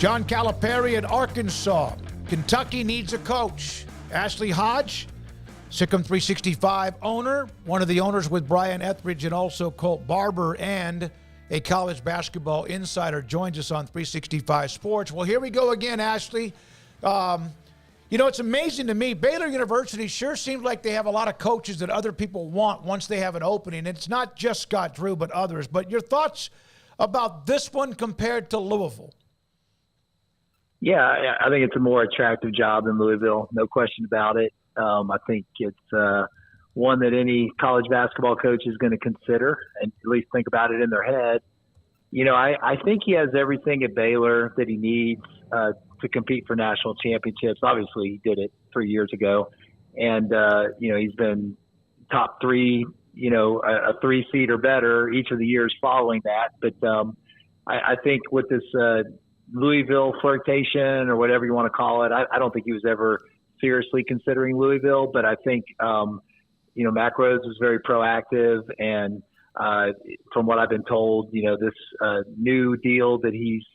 John Calipari at Arkansas. Kentucky needs a coach. Ashley Hodge, SicEm365 owner, one of the owners with Brian Etheridge and also Colt Barber, and a college basketball insider, joins us on 365 Sports. Well, here we go again, Ashley. It's amazing to me. Baylor University sure seems like they have a lot of coaches that other people want once they have an opening. It's not just Scott Drew, but others. But your thoughts about this one compared to Louisville? Yeah, I think it's a more attractive job than Louisville, no question about it. I think it's one that any college basketball coach is going to consider and at least think about it in their head. I think he has everything at Baylor that he needs to compete for national championships. Obviously, he did it 3 years ago. And, he's been top three, a 3 seed or better each of the years following that. But I think with this Louisville flirtation or whatever you want to call it, I don't think he was ever seriously considering Louisville. But I think, Mack Rose was very proactive. And from what I've been told, this new deal that he's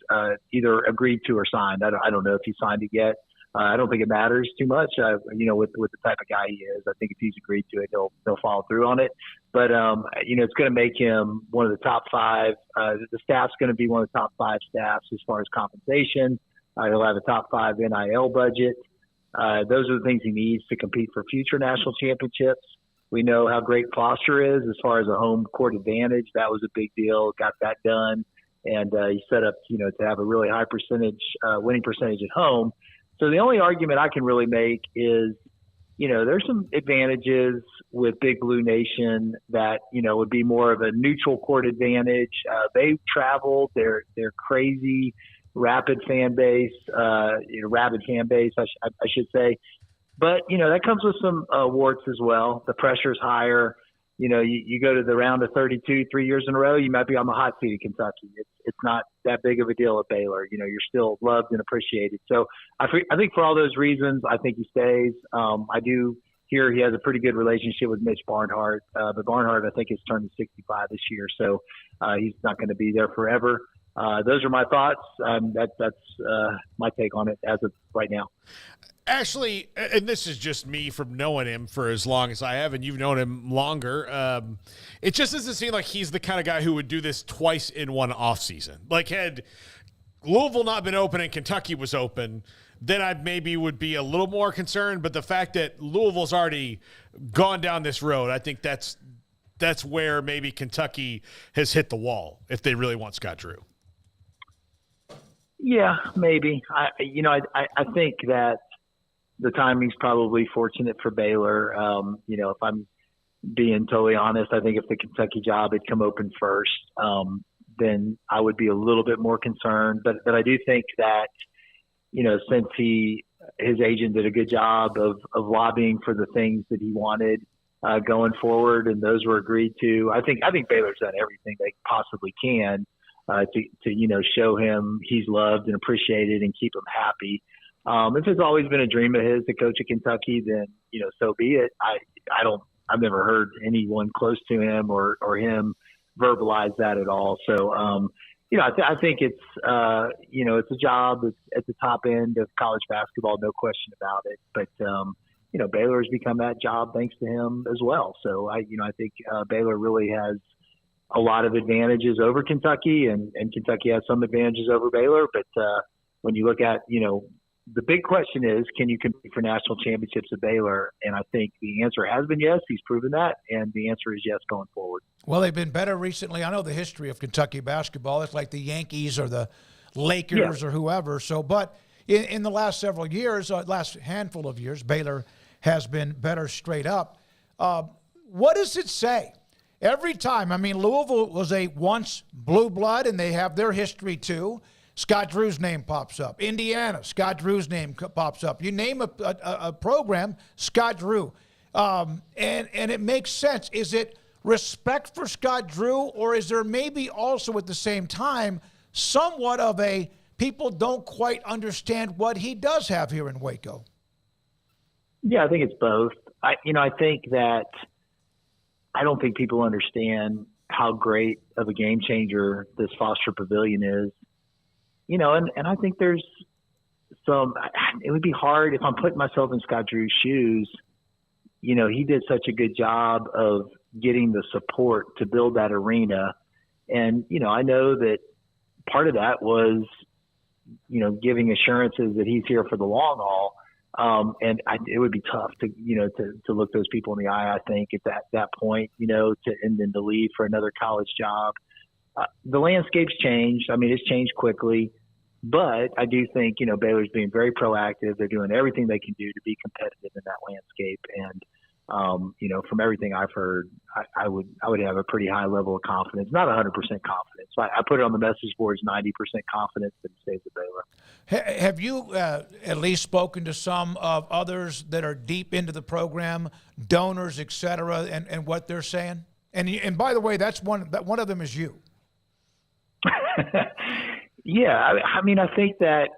either agreed to or signed. I don't know if he signed it yet. I don't think it matters too much. With the type of guy he is, I think if he's agreed to it, he'll follow through on it. But it's going to make him one of the top 5. The staff's going to be one of the top 5 staffs as far as compensation. He'll have a top 5 NIL budget. Those are the things he needs to compete for future national championships. We know how great Foster is as far as a home court advantage. That was a big deal. Got that done. And he set up, to have a really high winning percentage at home. So the only argument I can really make is, there's some advantages with Big Blue Nation that, would be more of a neutral court advantage. They traveled. They're crazy, rabid fan base, I should say. But, that comes with some warts as well. The pressure's higher. You go to the round of 32 3 years in a row, you might be on the hot seat in Kentucky. It's not that big of a deal at Baylor. You're still loved and appreciated. So I think for all those reasons, I think he stays. I do hear he has a pretty good relationship with Mitch Barnhart. But Barnhart, I think, is turning 65 this year. So he's not going to be there forever. Those are my thoughts. That's my take on it as of right now. Actually, and this is just me from knowing him for as long as I have, and you've known him longer, it just doesn't seem like he's the kind of guy who would do this twice in one offseason. Like, had Louisville not been open and Kentucky was open, then I maybe would be a little more concerned. But the fact that Louisville's already gone down this road, I think that's where maybe Kentucky has hit the wall if they really want Scott Drew. Yeah, maybe. I think that the timing's probably fortunate for Baylor. If I'm being totally honest, I think if the Kentucky job had come open first, then I would be a little bit more concerned. But I do think that, since his agent did a good job of lobbying for the things that he wanted going forward, and those were agreed to, I think Baylor's done everything they possibly can to show him he's loved and appreciated and keep him happy. If it's always been a dream of his to coach at Kentucky, then, so be it. I've never heard anyone close to him or him verbalize that at all. So, I think it's, it's a job that's at the top end of college basketball, no question about it. But, Baylor has become that job thanks to him as well. So I think Baylor really has a lot of advantages over Kentucky, and Kentucky has some advantages over Baylor. But when you look at, the big question is, can you compete for national championships at Baylor? And I think the answer has been yes. He's proven that. And the answer is yes going forward. Well, they've been better recently. I know the history of Kentucky basketball. It's like the Yankees or the Lakers or whoever. So, but in the last several years, last handful of years, Baylor has been better straight up. What does it say? Every time, Louisville was a once blue blood, and they have their history too. Scott Drew's name pops up. Indiana, Scott Drew's name pops up. You name a program, Scott Drew. And it makes sense. Is it respect for Scott Drew, or is there maybe also at the same time somewhat of a people don't quite understand what he does have here in Waco? Yeah, I think it's both. I think that I don't think people understand how great of a game changer this Foster Pavilion is. and I think there's it would be hard if I'm putting myself in Scott Drew's shoes. He did such a good job of getting the support to build that arena. And, I know that part of that was, giving assurances that he's here for the long haul. It would be tough to look those people in the eye, I think, at that point, and then to leave for another college job. The landscape's changed. I mean, it's changed quickly, but I do think, Baylor's being very proactive. They're doing everything they can do to be competitive in that landscape. And, from everything I've heard, I would have a pretty high level of confidence, not 100% confidence. I put it on the message boards, 90% confidence that he stays at Baylor. Have you at least spoken to some of others that are deep into the program, donors, et cetera, and what they're saying? And by the way, that's one of them is you. Yeah, I mean, I think that,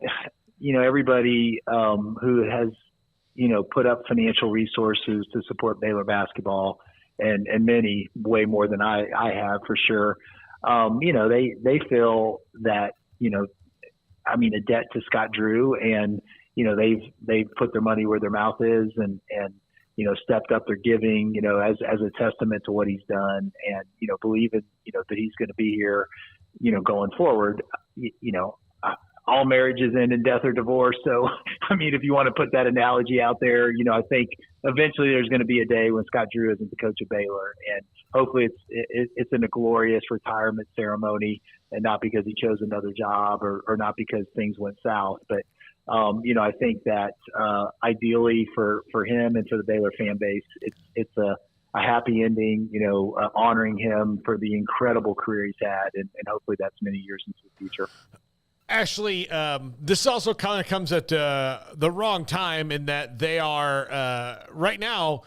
everybody who has, put up financial resources to support Baylor basketball, and many way more than I have for sure. They feel that, a debt to Scott Drew, and, they've put their money where their mouth is and stepped up their giving, as a testament to what he's done, and, believing, that he's going to be here, going forward. All marriages end in death or divorce. So, I mean, if you want to put that analogy out there, I think eventually there's going to be a day when Scott Drew isn't the coach of Baylor, and hopefully it's in a glorious retirement ceremony, and not because he chose another job or not because things went south. But, I think that ideally for him and for the Baylor fan base, it's a happy ending, honoring him for the incredible career he's had, and hopefully that's many years into the future. Actually, this also kind of comes at the wrong time in that they are right now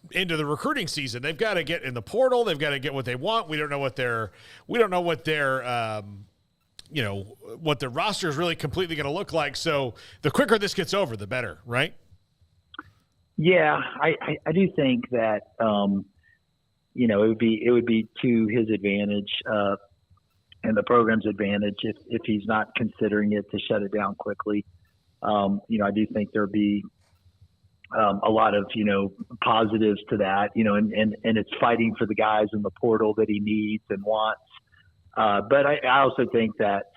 into the recruiting season. They've got to get in the portal. They've got to get what they want. We don't know what their what their roster is really completely going to look like. So the quicker this gets over, the better, right? Yeah, I do think that it would be to his advantage. And the program's advantage if he's not considering it to shut it down quickly. I do think there'll be a lot of, positives to that, and it's fighting for the guys in the portal that he needs and wants. But I also think that,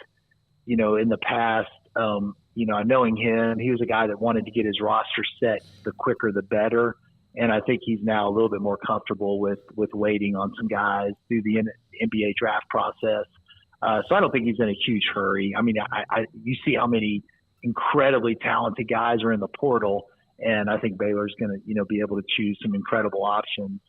in the past, knowing him, he was a guy that wanted to get his roster set the quicker the better. And I think he's now a little bit more comfortable with waiting on some guys through the NBA draft process. So I don't think he's in a huge hurry. I mean, you see how many incredibly talented guys are in the portal, and I think Baylor's going to, be able to choose some incredible options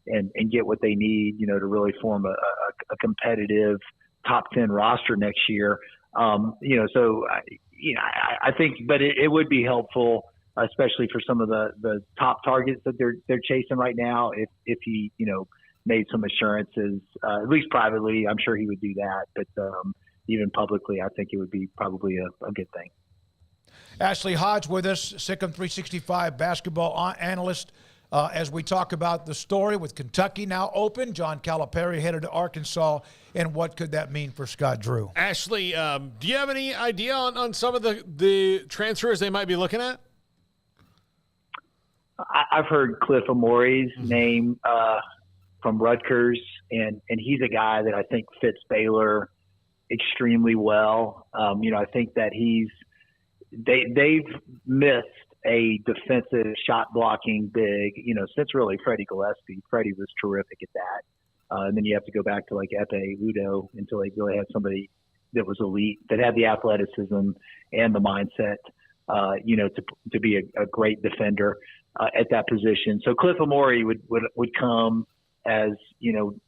and get what they need, to really form a competitive top 10 roster next year. So I think, but it would be helpful, especially for some of the top targets that they're chasing right now. If he, made some assurances, at least privately, I'm sure he would do that. But even publicly, I think it would be probably a good thing. Ashley Hodge with us, SicEm365 Basketball Analyst, as we talk about the story with Kentucky now open, John Calipari headed to Arkansas, and what could that mean for Scott Drew? Ashley, do you have any idea on some of the transfers they might be looking at? I've heard Cliff Amore's name from Rutgers, and he's a guy that I think fits Baylor extremely well. I think that they've missed a defensive shot blocking big, since really Freddie Gillespie. Freddie was terrific at that. And then you have to go back to like Epe Udoh until they really had somebody that was elite, that had the athleticism and the mindset, to be a great defender at that position. So Cliff Amore would come as,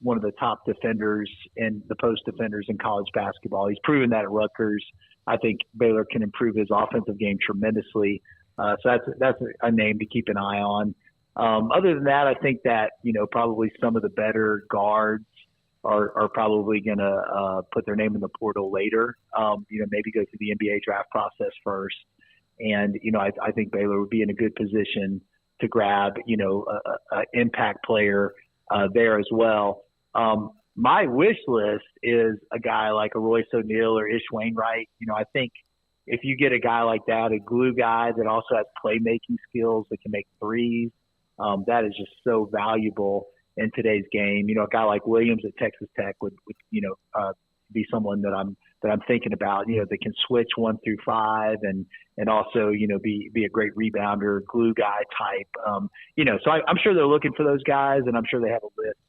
one of the top defenders and the post defenders in college basketball. He's proven that at Rutgers. I think Baylor can improve his offensive game tremendously. So that's a name to keep an eye on. Other than that, I think that, probably some of the better guards are probably going to put their name in the portal later, maybe go through the NBA draft process first. And, I think Baylor would be in a good position to grab, an impact player there as well. my wish list is a guy like a Royce O'Neal or Ish Wainwright. I think if you get a guy like that, a glue guy that also has playmaking skills that can make threes, that is just so valuable in today's game. A guy like Williams at Texas Tech would be someone that I'm thinking about. That can switch 1 through 5 and also be a great rebounder, glue guy type. So I'm sure they're looking for those guys, and I'm sure they have a list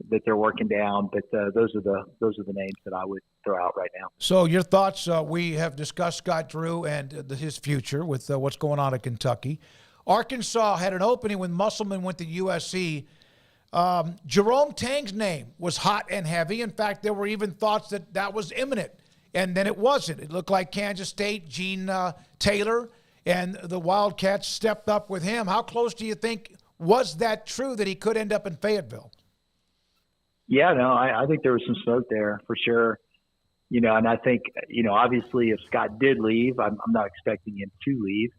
that they're working down. But those are the names that I would throw out right now. So your thoughts? We have discussed Scott Drew and his future with what's going on at Kentucky. Arkansas had an opening when Musselman went to USC. Jerome Tang's name was hot and heavy. In fact, there were even thoughts that was imminent, and then it wasn't. It looked like Kansas State, Gene Taylor, and the Wildcats stepped up with him. How close do you think was that true that he could end up in Fayetteville? Yeah, no, I think there was some smoke there for sure. And I think, obviously if Scott did leave, I'm not expecting him to leave,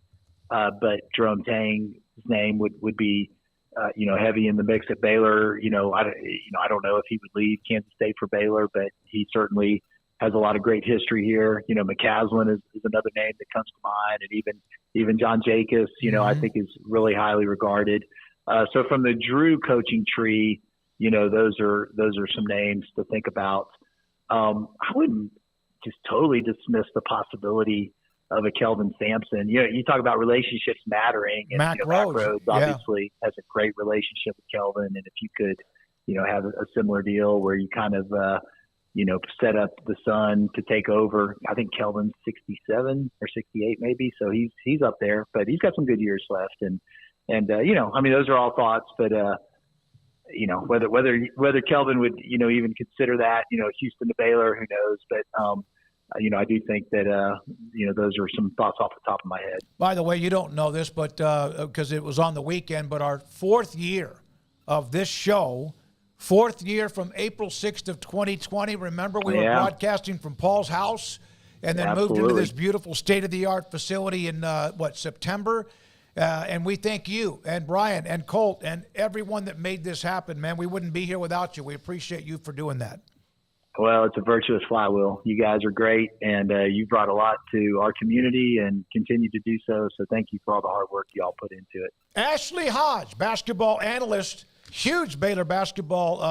but Jerome Tang's name would be heavy in the mix at Baylor. I don't know if he would leave Kansas State for Baylor, but he certainly has a lot of great history here. McCaslin is another name that comes to mind, and even John Jacobs, I think is really highly regarded. So from the Drew coaching tree, those are some names to think about. I wouldn't just totally dismiss the possibility of a Kelvin Sampson. You talk about relationships mattering, and Mac Rhodes obviously has a great relationship with Kelvin, and if you could, have a similar deal where you kind of, set up the son to take over. I think Kelvin's 67 or 68 maybe, so he's up there, but he's got some good years left, and those are all thoughts, but whether Kelvin would even consider that, Houston to Baylor, who knows, but I do think that, those are some thoughts off the top of my head. By the way, you don't know this, but because it was on the weekend, but our 4th year of this show, 4th year from April 6th of 2020. Remember, we were broadcasting from Paul's house and then moved into this beautiful state-of-the-art facility in, September. And we thank you and Brian and Colt and everyone that made this happen, man. We wouldn't be here without you. We appreciate you for doing that. Well, it's a virtuous flywheel. You guys are great, and you brought a lot to our community and continue to do so. So thank you for all the hard work you all put into it. Ashley Hodge, basketball analyst, huge Baylor basketball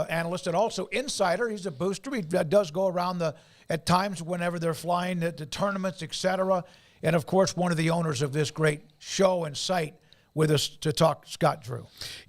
analyst, and also insider. He's a booster. He does go around at times whenever they're flying to tournaments, etc. And, of course, one of the owners of this great show and site with us to talk Scott Drew.